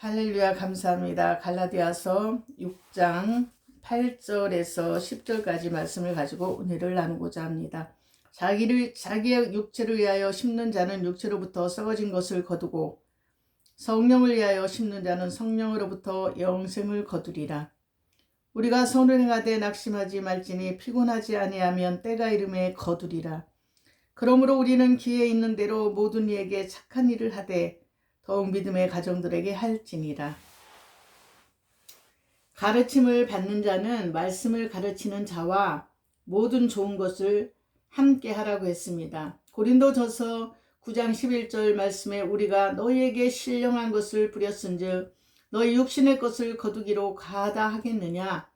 할렐루야 감사합니다. 갈라디아서 6장 8절에서 10절까지 말씀을 가지고 오늘을 나누고자 합니다. 자기의 육체를 위하여 심는 자는 육체로부터 썩어진 것을 거두고 성령을 위하여 심는 자는 성령으로부터 영생을 거두리라. 우리가 선을 행하되 낙심하지 말지니 피곤하지 아니하면 때가 이름에 거두리라. 그러므로 우리는 기회 있는 대로 모든 이에게 착한 일을 하되 더욱 믿음의 가정들에게 할지니라. 가르침을 받는 자는 말씀을 가르치는 자와 모든 좋은 것을 함께 하라고 했습니다. 고린도전서 9장 11절 말씀에 우리가 너희에게 신령한 것을 부렸은즉 너희 육신의 것을 거두기로 가하다 하겠느냐.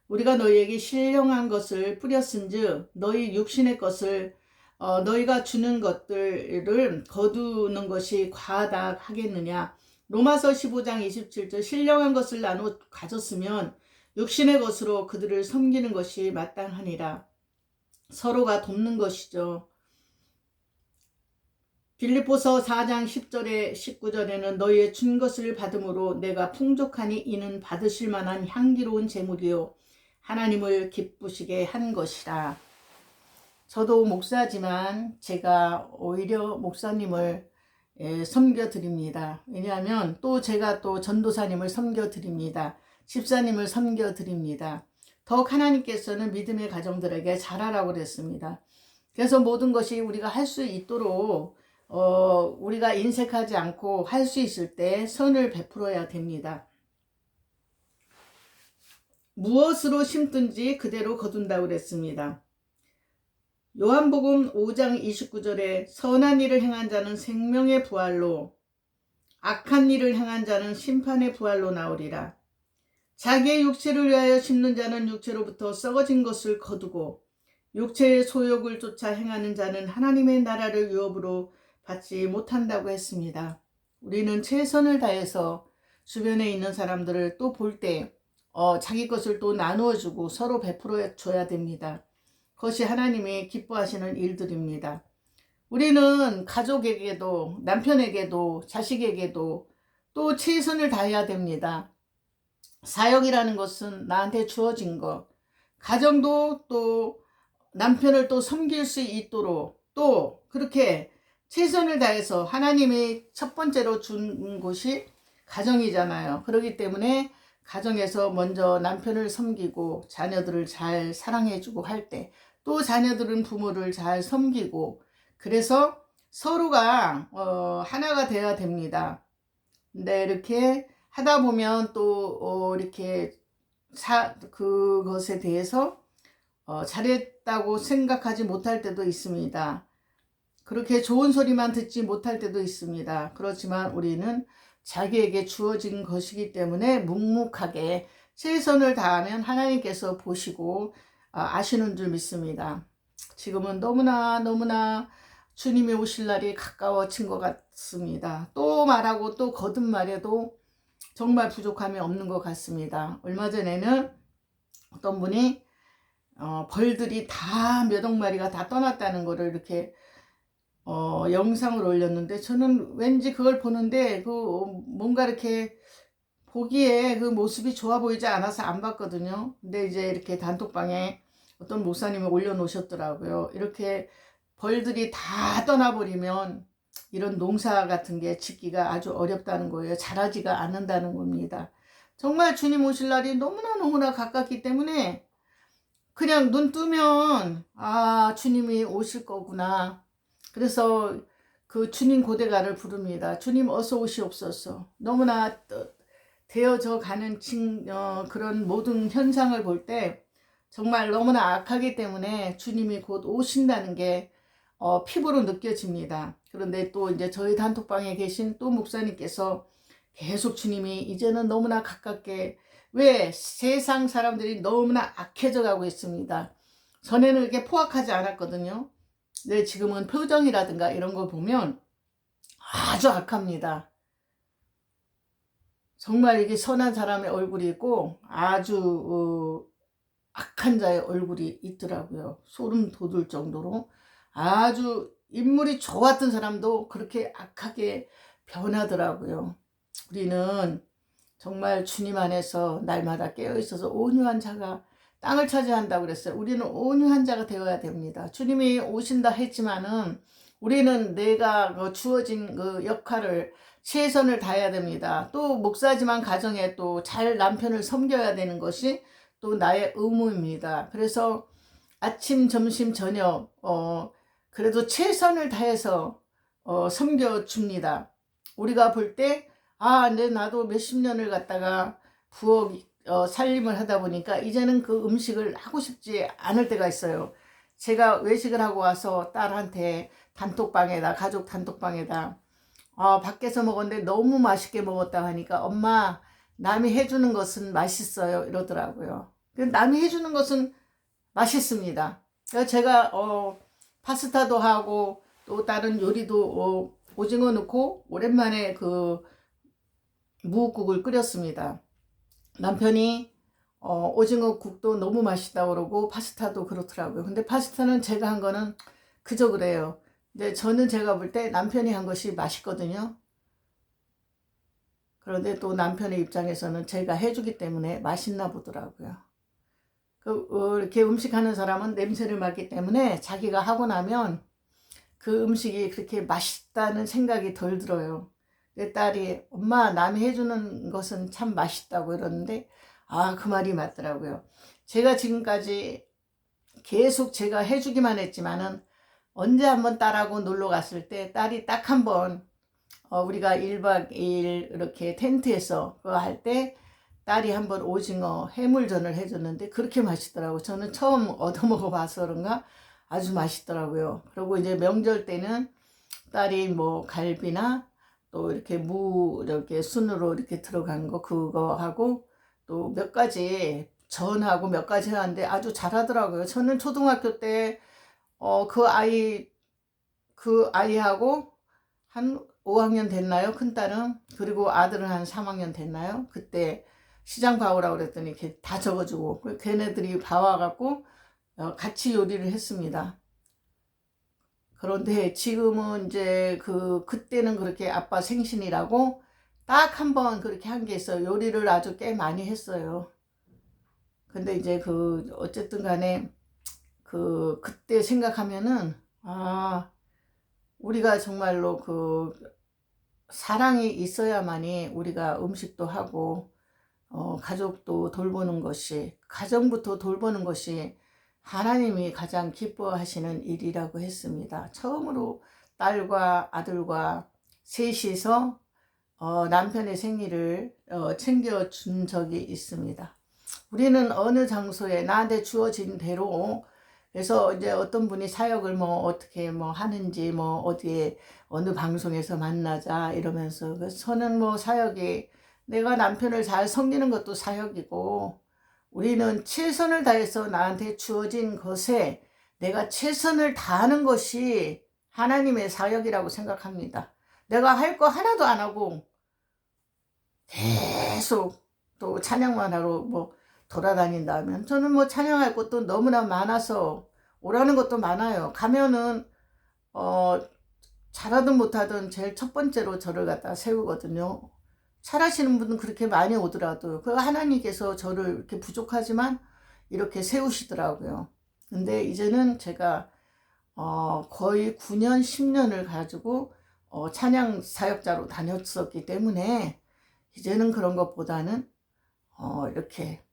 우리가 너희에게 신령한 것을 뿌렸은즉 너희 육신의 것을 너희가 주는 것들을 거두는 것이 과하다 하겠느냐. 로마서 15장 27절 신령한 것을 나눠 가졌으면 육신의 것으로 그들을 섬기는 것이 마땅하니라. 서로가 돕는 것이죠. 빌립보서 4장 10절에 19절에는 너희의 준 것을 받음으로 내가 풍족하니 이는 받으실 만한 향기로운 제물이요 하나님을 기쁘시게 한 것이라. 저도 목사지만 제가 오히려 목사님을 섬겨드립니다. 왜냐하면 또 제가 또 전도사님을 섬겨드립니다. 집사님을 섬겨드립니다. 더욱 하나님께서는 믿음의 가정들에게 잘하라고 그랬습니다. 그래서 모든 것이 우리가 할 수 있도록 우리가 인색하지 않고 할 수 있을 때 선을 베풀어야 됩니다. 무엇으로 심든지 그대로 거둔다고 그랬습니다. 요한복음 5장 29절에 선한 일을 행한 자는 생명의 부활로 악한 일을 행한 자는 심판의 부활로 나오리라. 자기의 육체를 위하여 심는 자는 육체로부터 썩어진 것을 거두고 육체의 소욕을 쫓아 행하는 자는 하나님의 나라를 유업으로 받지 못한다고 했습니다. 우리는 최선을 다해서 주변에 있는 사람들을 또 볼 때 자기 것을 또 나누어주고 서로 베풀어 줘야 됩니다. 그것이 하나님이 기뻐하시는 일들입니다. 우리는 가족에게도 남편에게도 자식에게도 또 최선을 다해야 됩니다. 사역이라는 것은 나한테 주어진 것, 가정도 또 남편을 또 섬길 수 있도록 또 그렇게 최선을 다해서 하나님이 첫 번째로 준 곳이 가정이잖아요. 그렇기 때문에 가정에서 먼저 남편을 섬기고 자녀들을 잘 사랑해주고 할 때 또 자녀들은 부모를 잘 섬기고 그래서 서로가 하나가 되어야 됩니다. 근데 이렇게 하다 보면 또 이렇게 그것에 대해서 잘했다고 생각하지 못할 때도 있습니다. 그렇게 좋은 소리만 듣지 못할 때도 있습니다. 그렇지만 우리는 자기에게 주어진 것이기 때문에 묵묵하게 최선을 다하면 하나님께서 보시고 아시는 줄 믿습니다. 지금은 너무나 주님이 오실 날이 가까워진 것 같습니다. 또 말하고 또 거듭말해도 정말 부족함이 없는 것 같습니다. 얼마 전에는 어떤 분이 벌들이 다 몇 억 마리가 다 떠났다는 거를 이렇게 영상을 올렸는데 저는 왠지 그걸 보는데 뭔가 이렇게 보기에 그 모습이 좋아 보이지 않아서 안 봤거든요. 근데 이제 이렇게 단톡방에 어떤 목사님이 올려놓으셨더라고요. 이렇게 벌들이 다 떠나버리면 이런 농사 같은 게 짓기가 아주 어렵다는 거예요. 자라지가 않는다는 겁니다. 정말 주님 오실 날이 너무나 가깝기 때문에 그냥 눈 뜨면 주님이 오실 거구나. 그래서 그 주님 고대가를 부릅니다. 주님 어서 오시옵소서. 너무나 되어져 가는 그런 모든 현상을 볼 때 정말 너무나 악하기 때문에 주님이 곧 오신다는 게 피부로 느껴집니다. 그런데 또 이제 저희 단톡방에 계신 또 목사님께서 계속 주님이 이제는 너무나 가깝게 왜 세상 사람들이 너무나 악해져 가고 있습니다. 전에는 이렇게 포악하지 않았거든요. 근데 지금은 표정이라든가 이런 거 보면 아주 악합니다. 정말 이게 선한 사람의 얼굴이 있고 아주 악한 자의 얼굴이 있더라고요. 소름 돋을 정도로 아주 인물이 좋았던 사람도 그렇게 악하게 변하더라고요. 우리는 정말 주님 안에서 날마다 깨어있어서 온유한 자가 땅을 차지한다고 그랬어요. 우리는 온유한 자가 되어야 됩니다. 주님이 오신다 했지만은 우리는 내가 주어진 그 역할을 최선을 다해야 됩니다. 또 목사지만 가정에 또 잘 남편을 섬겨야 되는 것이 또 나의 의무입니다. 그래서 아침, 점심, 저녁 그래도 최선을 다해서 섬겨줍니다. 우리가 볼 때 나도 몇십 년을 갖다가 부엌 살림을 하다 보니까 이제는 그 음식을 하고 싶지 않을 때가 있어요. 제가 외식을 하고 와서 딸한테 단톡방에다, 가족 단톡방에다 밖에서 먹었는데 너무 맛있게 먹었다 하니까 엄마, 남이 해주는 것은 맛있어요 이러더라고요. 남이 해주는 것은 맛있습니다. 그래서 제가 파스타도 하고 또 다른 요리도 오징어 넣고 오랜만에 그 무국을 끓였습니다. 남편이 오징어 국도 너무 맛있다고 그러고 파스타도 그렇더라고요. 근데 파스타는 제가 한 거는 그저 그래요. 근데 저는 제가 볼 때 남편이 한 것이 맛있거든요. 그런데 또 남편의 입장에서는 제가 해주기 때문에 맛있나 보더라고요. 이렇게 음식하는 사람은 냄새를 맡기 때문에 자기가 하고 나면 그 음식이 그렇게 맛있다는 생각이 덜 들어요. 내 딸이 엄마, 남이 해주는 것은 참 맛있다고 이러는데 그 말이 맞더라고요. 제가 지금까지 계속 제가 해주기만 했지만은 언제 한번 딸하고 놀러 갔을 때 딸이 딱 한 번 우리가 1박 2일 이렇게 텐트에서 그거 할 때 딸이 한번 오징어 해물전을 해줬는데 그렇게 맛있더라고요. 저는 처음 얻어먹어 봐서 그런가 아주 맛있더라고요. 그리고 이제 명절 때는 딸이 뭐 갈비나 또 이렇게 무 이렇게 순으로 이렇게 들어간 거 그거 하고 또 몇 가지 전하고 몇 가지 하는데 아주 잘하더라고요. 저는 초등학교 때 그 아이하고 한 5학년 됐나요? 큰딸은. 그리고 아들은 한 3학년 됐나요? 그때 시장 봐오라고 그랬더니 이렇게 다 적어주고 걔네들이 봐와갖고 같이 요리를 했습니다. 그런데 지금은 이제 그때는 그렇게 아빠 생신이라고 딱 한 번 그렇게 한 게 있어요. 요리를 아주 꽤 많이 했어요. 근데 이제 어쨌든 간에 그때 생각하면은 우리가 정말로 사랑이 있어야만이 우리가 음식도 하고 가족도 돌보는 것이, 가정부터 돌보는 것이 하나님이 가장 기뻐하시는 일이라고 했습니다. 처음으로 딸과 아들과 셋이서 남편의 생일을 챙겨준 적이 있습니다. 우리는 어느 장소에 나한테 주어진 대로, 그래서 이제 어떤 분이 사역을 뭐 어떻게 뭐 하는지 뭐 어디에 어느 방송에서 만나자 이러면서, 저는 뭐 사역이 내가 남편을 잘 섬기는 것도 사역이고, 우리는 최선을 다해서 나한테 주어진 것에 내가 최선을 다하는 것이 하나님의 사역이라고 생각합니다. 내가 할 거 하나도 안 하고 계속 또 찬양만 하러 뭐 돌아다닌다면, 저는 뭐 찬양할 것도 너무나 많아서 오라는 것도 많아요. 가면은 잘하든 못하든 제일 첫 번째로 저를 갖다 세우거든요. 잘하시는 분은 그렇게 많이 오더라도 하나님께서 저를 이렇게 부족하지만 이렇게 세우시더라고요. 근데 이제는 제가 거의 9년 10년을 가지고 찬양 사역자로 다녔었기 때문에 이제는 그런 것보다는 이렇게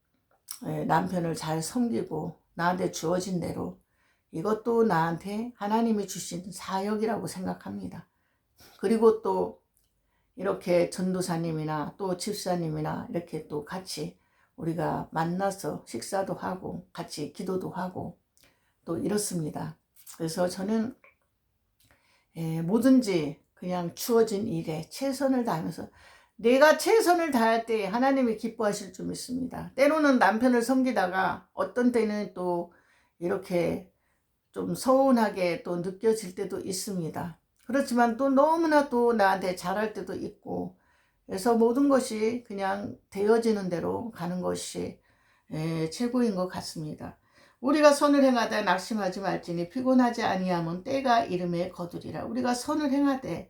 남편을 잘 섬기고 나한테 주어진 대로, 이것도 나한테 하나님이 주신 사역이라고 생각합니다. 그리고 또 이렇게 전도사님이나 또 집사님이나 이렇게 또 같이 우리가 만나서 식사도 하고 같이 기도도 하고 또 이렇습니다. 그래서 저는 뭐든지 그냥 주어진 일에 최선을 다하면서, 내가 최선을 다할 때 하나님이 기뻐하실 줄 믿습니다. 때로는 남편을 섬기다가 어떤 때는 또 이렇게 좀 서운하게 또 느껴질 때도 있습니다. 그렇지만 또 너무나 또 나한테 잘할 때도 있고, 그래서 모든 것이 그냥 되어지는 대로 가는 것이 최고인 것 같습니다. 우리가 선을 행하되 낙심하지 말지니 피곤하지 아니하면 때가 이름에 거두리라. 우리가 선을 행하되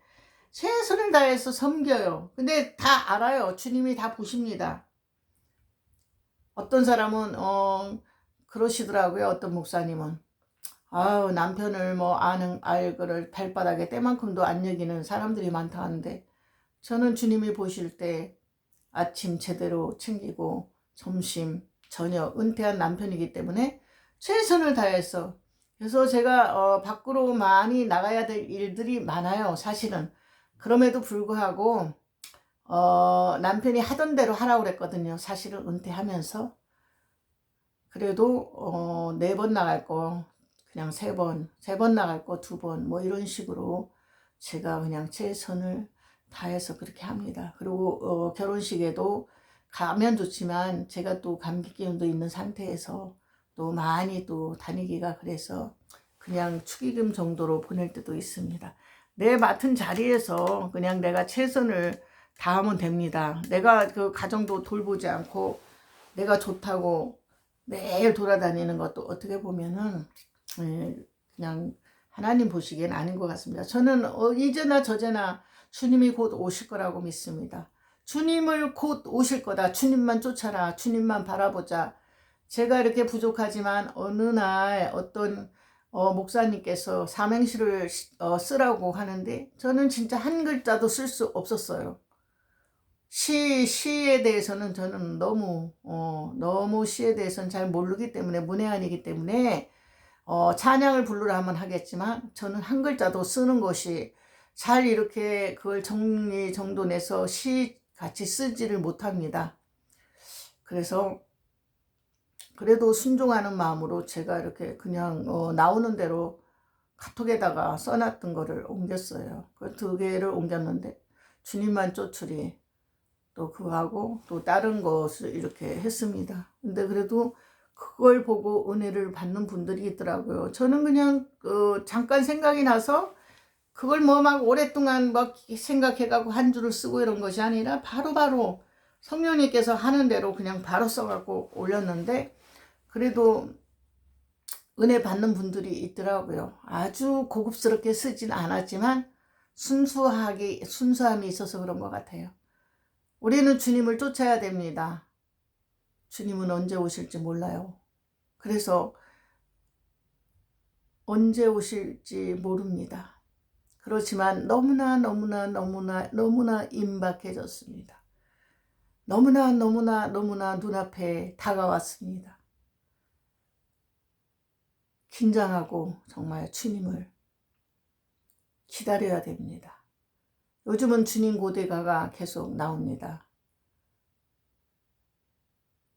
최선을 다해서 섬겨요. 근데 다 알아요. 주님이 다 보십니다. 어떤 사람은 그러시더라고요. 어떤 목사님은 아유 남편을 뭐 알 거를 발바닥에 때만큼도 안 여기는 사람들이 많다 하는데, 저는 주님이 보실 때 아침 제대로 챙기고 점심 저녁 은퇴한 남편이기 때문에 최선을 다해서, 그래서 제가 밖으로 많이 나가야 될 일들이 많아요 사실은. 그럼에도 불구하고 남편이 하던 대로 하라고 그랬거든요 사실은 은퇴하면서. 그래도 4번 나갈 거 그냥 3번, 3번 나갈 거 2번 뭐 이런 식으로 제가 그냥 최선을 다해서 그렇게 합니다. 그리고 결혼식에도 가면 좋지만 제가 또 감기 기운도 있는 상태에서 또 많이 또 다니기가 그래서 그냥 축의금 정도로 보낼 때도 있습니다. 내 맡은 자리에서 그냥 내가 최선을 다하면 됩니다. 내가 그 가정도 돌보지 않고 내가 좋다고 매일 돌아다니는 것도 어떻게 보면은 그냥 하나님 보시기엔 아닌 것 같습니다. 저는 이제나 저제나 주님이 곧 오실 거라고 믿습니다. 주님을 곧 오실 거다. 주님만 쫓아라. 주님만 바라보자. 제가 이렇게 부족하지만 어느 날 어떤 목사님께서 삼행시를 쓰라고 하는데 저는 진짜 한 글자도 쓸 수 없었어요. 시에 대해서는 저는 너무 시에 대해서는 잘 모르기 때문에, 문외한이기 때문에 찬양을 부르라 하면 하겠지만 저는 한 글자도 쓰는 것이 잘 이렇게 그걸 정돈해서 시 같이 쓰지를 못합니다. 그래서 그래도 순종하는 마음으로 제가 이렇게 그냥 나오는 대로 카톡에다가 써놨던 거를 옮겼어요. 그 2개를 옮겼는데 주님만 쫓으리 또 그거하고 또 다른 것을 이렇게 했습니다. 근데 그래도 그걸 보고 은혜를 받는 분들이 있더라고요. 저는 그냥 잠깐 생각이 나서 그걸 뭐 막 오랫동안 막 생각해가고 한 줄을 쓰고 이런 것이 아니라 바로바로 성령님께서 하는 대로 그냥 바로 써갖고 올렸는데, 그래도 은혜 받는 분들이 있더라고요. 아주 고급스럽게 쓰진 않았지만 순수함이 있어서 그런 것 같아요. 우리는 주님을 쫓아야 됩니다. 주님은 언제 오실지 몰라요. 그래서 언제 오실지 모릅니다. 그렇지만 너무나 임박해졌습니다. 너무나 눈앞에 다가왔습니다. 긴장하고 정말 주님을 기다려야 됩니다. 요즘은 주님 고대가가 계속 나옵니다.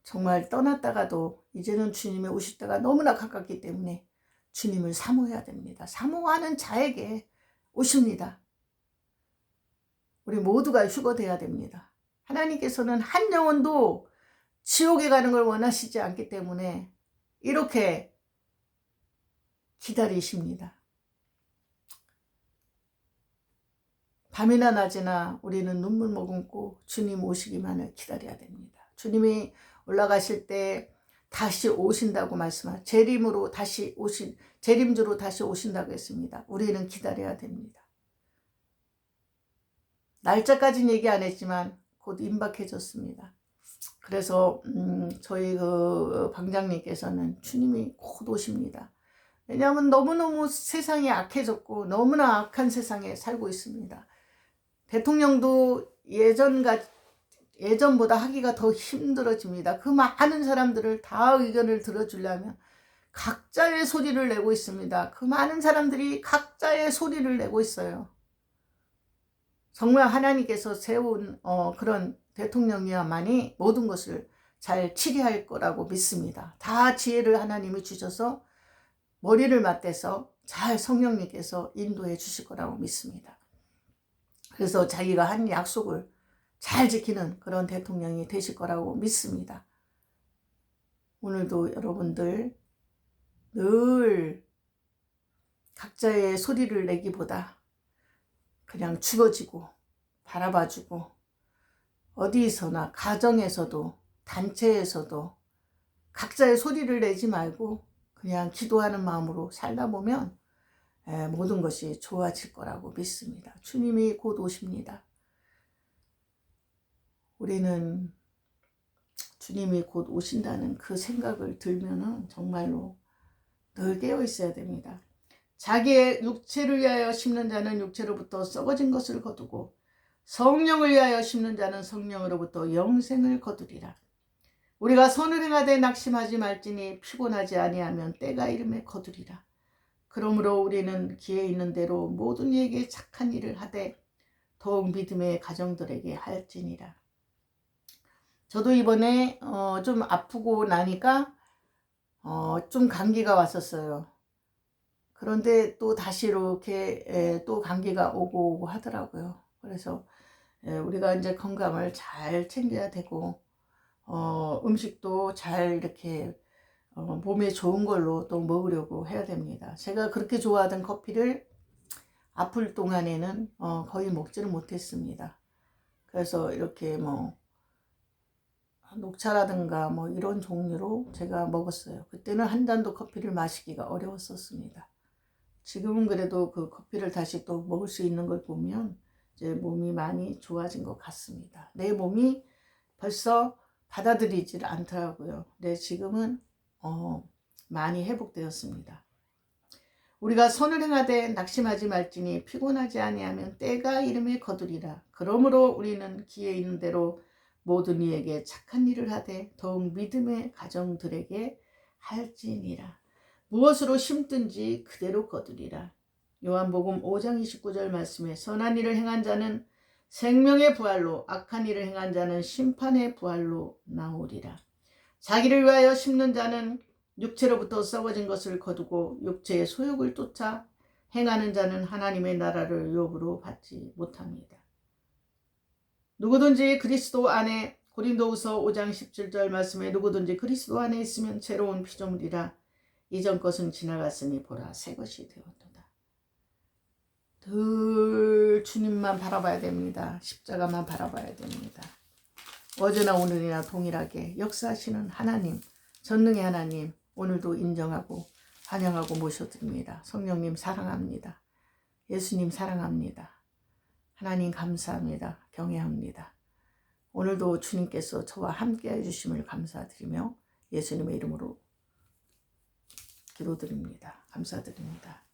정말 떠났다가도 이제는 주님이 오실 때가 너무나 가깝기 때문에 주님을 사모해야 됩니다. 사모하는 자에게 오십니다. 우리 모두가 휴거돼야 됩니다. 하나님께서는 한 영혼도 지옥에 가는 걸 원하시지 않기 때문에 이렇게 기다리십니다. 밤이나 낮이나 우리는 눈물 머금고 주님 오시기만을 기다려야 됩니다. 주님이 올라가실 때 다시 오신다고 재림주로 다시 오신다고 했습니다. 우리는 기다려야 됩니다. 날짜까지는 얘기 안 했지만 곧 임박해졌습니다. 그래서 저희 방장님께서는 주님이 곧 오십니다. 왜냐하면 너무너무 세상이 악해졌고 너무나 악한 세상에 살고 있습니다. 대통령도 예전보다 하기가 더 힘들어집니다. 그 많은 사람들을 다 의견을 들어주려면 각자의 소리를 내고 있습니다. 그 많은 사람들이 각자의 소리를 내고 있어요. 정말 하나님께서 세운 그런 대통령이야만이 모든 것을 잘 치리할 거라고 믿습니다. 다 지혜를 하나님이 주셔서 머리를 맞대서 잘 성령님께서 인도해 주실 거라고 믿습니다. 그래서 자기가 한 약속을 잘 지키는 그런 대통령이 되실 거라고 믿습니다. 오늘도 여러분들 늘 각자의 소리를 내기보다 그냥 죽어지고 바라봐주고 어디서나 가정에서도 단체에서도 각자의 소리를 내지 말고 그냥 기도하는 마음으로 살다 보면 모든 것이 좋아질 거라고 믿습니다. 주님이 곧 오십니다. 우리는 주님이 곧 오신다는 그 생각을 들면은 정말로 늘 깨어 있어야 됩니다. 자기의 육체를 위하여 심는 자는 육체로부터 썩어진 것을 거두고 성령을 위하여 심는 자는 성령으로부터 영생을 거두리라. 우리가 선을 행하되 낙심하지 말지니 피곤하지 아니하면 때가 이름에 거두리라. 그러므로 우리는 기회 있는 대로 모든 이에게 착한 일을 하되 더욱 믿음의 가정들에게 할지니라. 저도 이번에 좀 아프고 나니까 좀 감기가 왔었어요. 그런데 또 다시 이렇게 또 감기가 오고 하더라고요. 그래서 우리가 이제 건강을 잘 챙겨야 되고 음식도 잘 이렇게 몸에 좋은 걸로 또 먹으려고 해야 됩니다. 제가 그렇게 좋아하던 커피를 아플 동안에는 거의 먹지를 못했습니다. 그래서 이렇게 뭐 녹차라든가 뭐 이런 종류로 제가 먹었어요. 그때는 한 잔도 커피를 마시기가 어려웠었습니다. 지금은 그래도 그 커피를 다시 또 먹을 수 있는 걸 보면 이제 몸이 많이 좋아진 것 같습니다. 내 몸이 벌써 받아들이질 않더라고요. 네, 지금은 많이 회복되었습니다. 우리가 선을 행하되 낙심하지 말지니 피곤하지 아니하면 때가 이름에 거두리라. 그러므로 우리는 기회 있는 대로 모든 이에게 착한 일을 하되 더욱 믿음의 가정들에게 할지니라. 무엇으로 심든지 그대로 거두리라. 요한복음 5장 29절 말씀에 선한 일을 행한 자는 생명의 부활로 악한 일을 행한 자는 심판의 부활로 나오리라. 자기를 위하여 심는 자는 육체로부터 썩어진 것을 거두고 육체의 소욕을 쫓아 행하는 자는 하나님의 나라를 유업으로 받지 못합니다. 누구든지 그리스도 안에 고린도후서 5장 17절 말씀에 누구든지 그리스도 안에 있으면 새로운 피조물이라 이전 것은 지나갔으니 보라 새 것이 되었도다. 늘 주님만 바라봐야 됩니다. 십자가만 바라봐야 됩니다. 어제나 오늘이나 동일하게 역사하시는 하나님, 전능의 하나님 오늘도 인정하고 환영하고 모셔드립니다. 성령님 사랑합니다. 예수님 사랑합니다. 하나님 감사합니다. 경외합니다. 오늘도 주님께서 저와 함께 해주심을 감사드리며 예수님의 이름으로 기도드립니다. 감사드립니다.